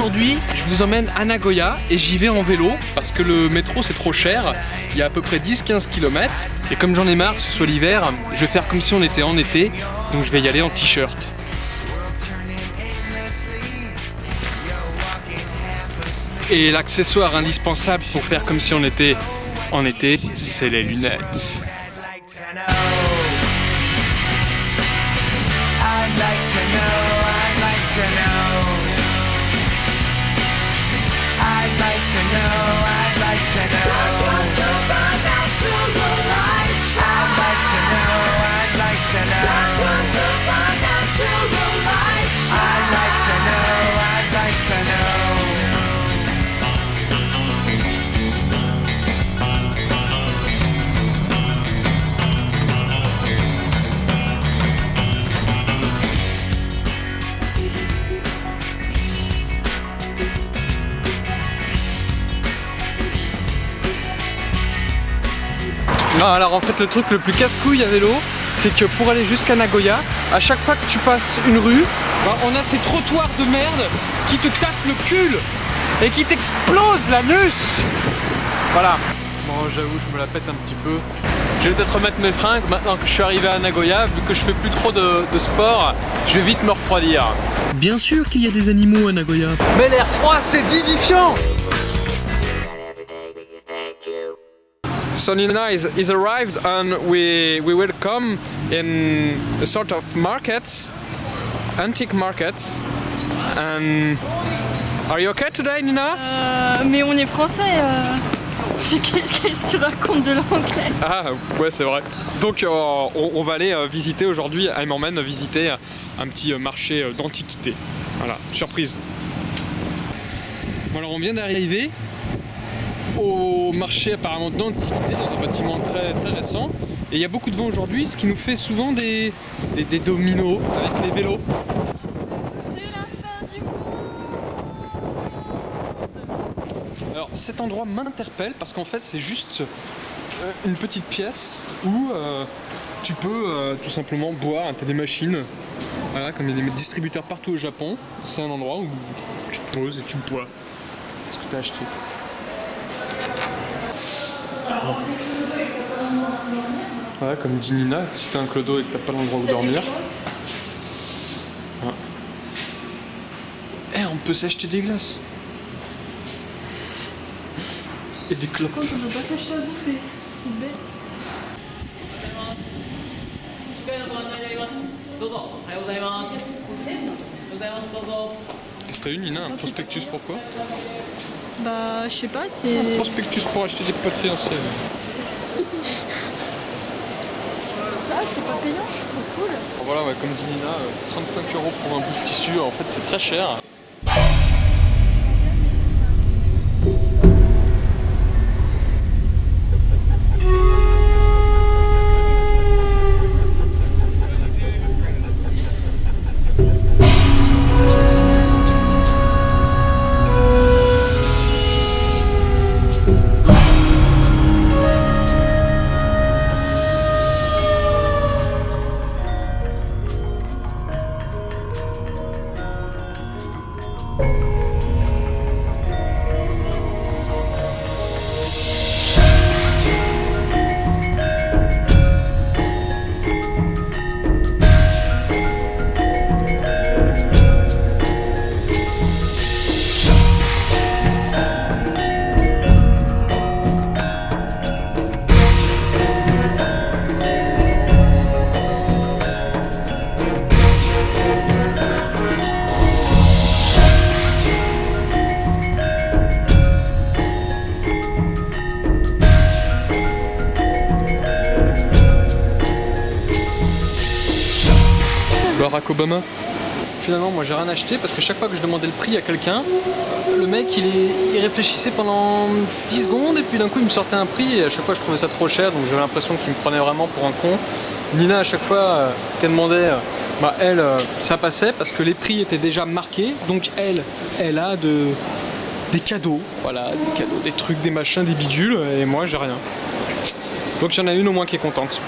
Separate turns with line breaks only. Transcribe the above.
aujourd'hui, je vous emmène à Nagoya et j'y vais en vélo parce que le métro c'est trop cher. Il y a à peu près 10-15 km et comme j'en ai marre que ce soit l'hiver, je vais faire comme si on était en été, donc je vais y aller en t-shirt. Et l'accessoire indispensable pour faire comme si on était en été, c'est les lunettes. Non, alors en fait le truc le plus casse-couille à vélo, c'est que pour aller jusqu'à Nagoya, à chaque fois que tu passes une rue, on a ces trottoirs de merde qui te tapent le cul et qui t'explosent l'anus. Voilà. Bon, j'avoue, je me la pète un petit peu. Je vais peut-être remettre mes fringues maintenant que je suis arrivé à Nagoya, vu que je fais plus trop de sport, je vais vite me refroidir.
Bien sûr qu'il y a des animaux à Nagoya.
Mais l'air froid, c'est vivifiant. So Nina is arrived and we will come in a sort of markets, antique markets. And are you okay today, Nina?
Mais on est français. Qu'est-ce que tu racontes de l'anglais?
Ah ouais, c'est vrai. Donc on va aller visiter aujourd'hui, elle m'emmène visiter un petit marché d'antiquité. Voilà, surprise. Bon, alors on vient d'arriver au marché apparemment d'antiquité dans un bâtiment très récent et il y a beaucoup de vent aujourd'hui, ce qui nous fait souvent des dominos avec les vélos.
C'est la fin du monde.
Alors cet endroit m'interpelle parce qu'en fait c'est juste une petite pièce où tu peux tout simplement boire, tu as des machines, voilà, comme il y a des distributeurs partout au Japon, c'est un endroit où tu te poses et tu bois ce que tu as acheté. Voilà, comme dit Nina, si t'as un clodo et que t'as pas l'endroit où dormir. Voilà. Eh, on peut s'acheter des glaces. Et des clopes.
Quand on peut pas s'acheter à bouffer, c'est bête.
Qu'est-ce que t'as eu, Nina? Un prospectus pourquoi?
Bah, je sais pas, c'est...
Un prospectus pour acheter des poteries anciennes.
Ah, c'est pas payant, trop cool.
Bon, voilà, ouais, comme dit Nina, 35 € pour un bout de tissu, en fait c'est très cher. Barack Obama. Finalement moi j'ai rien acheté parce que chaque fois que je demandais le prix à quelqu'un, le mec il réfléchissait pendant 10 secondes et puis d'un coup il me sortait un prix et à chaque fois je trouvais ça trop cher, donc j'avais l'impression qu'il me prenait vraiment pour un con. Nina à chaque fois qu'elle demandait, elle ça passait parce que les prix étaient déjà marqués, donc elle a des cadeaux, voilà, des cadeaux, des trucs, des machins, des bidules et moi j'ai rien. Donc il y en a une au moins qui est contente.